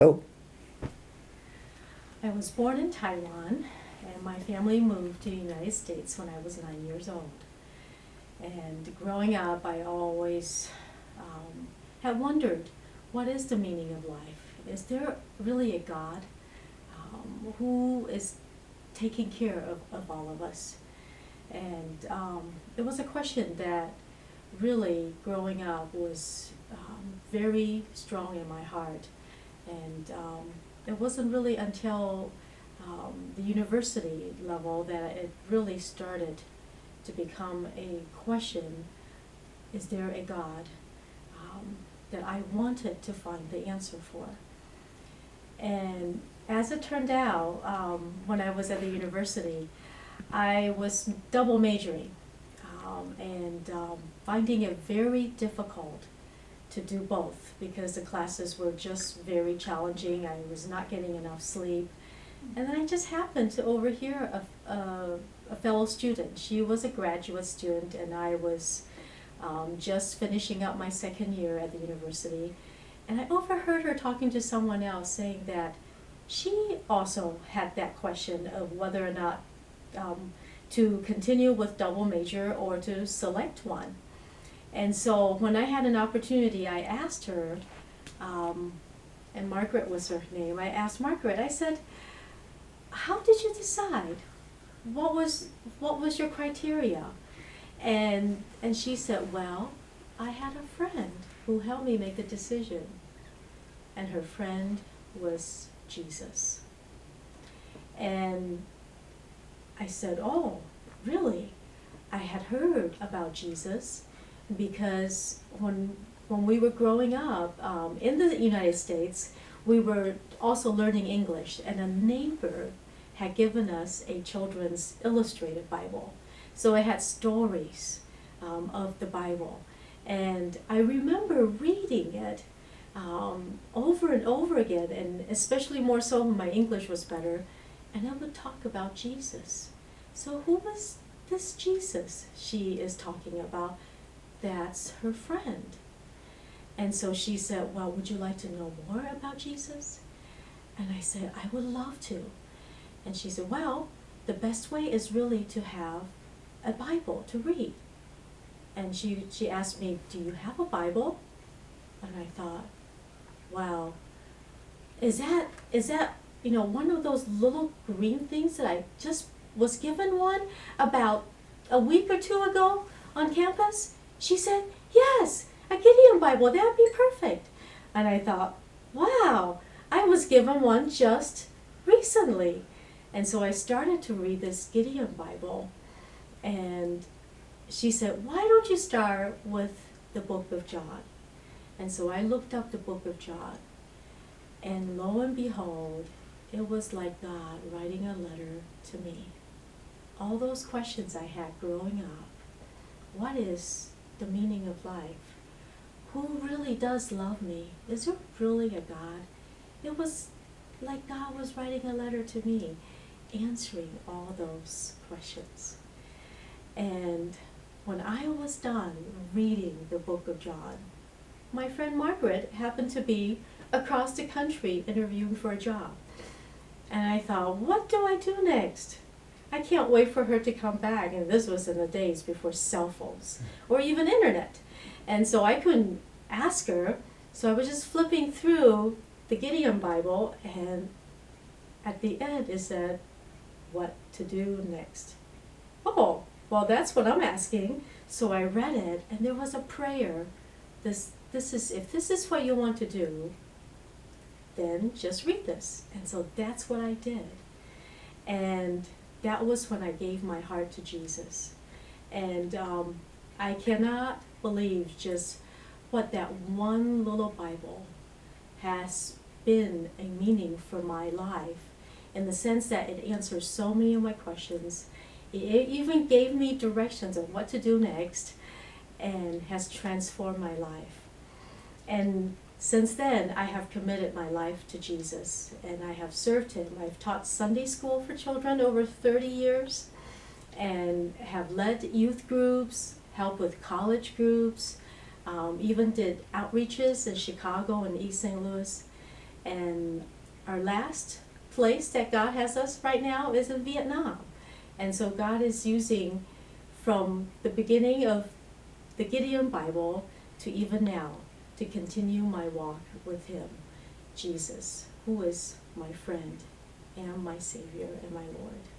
Oh, I was born in Taiwan, and my family moved to the United States when I was 9 years old. And growing up, I always had wondered, what is the meaning of life? Is there really a God who is taking care of all of us? And it was a question that really, growing up, was very strong in my heart. And it wasn't really until the university level that it really started to become a question, is there a God, that I wanted to find the answer for. And as it turned out, when I was at the university, I was double majoring, and finding it very difficult to do both because the classes were just very challenging. I was not getting enough sleep. And then I just happened to overhear a fellow student. She was a graduate student, and I was just finishing up my second year at the university. And I overheard her talking to someone else saying that she also had that question of whether or not to continue with double major or to select one. And so when I had an opportunity, I asked her, and Margaret was her name, I asked Margaret, I said, how did you decide? What was your criteria? And she said, well, I had a friend who helped me make the decision. And her friend was Jesus. And I said, oh, really? I had heard about Jesus because when we were growing up in the United States, we were also learning English, and a neighbor had given us a children's illustrated Bible. So it had stories of the Bible. And I remember reading it over and over again, and especially more so when my English was better, and it would talk about Jesus. So who was this Jesus she is talking about? That's her friend. And so she said, well, would you like to know more about Jesus? And I said, I would love to. And she said, well, the best way is really to have a Bible to read. And she asked me, do you have a Bible? And I thought, wow, is that one of those little green things that I just was given one about a week or two ago on campus? She said, yes, a Gideon Bible, that would be perfect. And I thought, wow, I was given one just recently. And so I started to read this Gideon Bible, and she said, why don't you start with the book of John? And so I looked up the book of John, and lo and behold, it was like God writing a letter to me. All those questions I had growing up. What is the meaning of life? Who really does love me? Is there really a God? It was like God was writing a letter to me, answering all those questions. And when I was done reading the book of John, my friend Margaret happened to be across the country interviewing for a job. And I thought, what do I do next? I can't wait for her to come back. And this was in the days before cell phones or even internet. And so I couldn't ask her. So I was just flipping through the Gideon Bible, and at the end it said, what to do next. Oh, well, that's what I'm asking. So I read it, and there was a prayer. This is, if this is what you want to do, then just read this. And so that's what I did. And that was when I gave my heart to Jesus. And I cannot believe just what that one little Bible has been a meaning for my life, in the sense that it answers so many of my questions. It even gave me directions on what to do next, and has transformed my life. And since then, I have committed my life to Jesus, and I have served Him. I've taught Sunday school for children over 30 years, and have led youth groups, helped with college groups, even did outreaches in Chicago and East St. Louis. And our last place that God has us right now is in Vietnam. And so God is using from the beginning of the Gideon Bible to even now to continue my walk with Him, Jesus, who is my friend and my Savior and my Lord.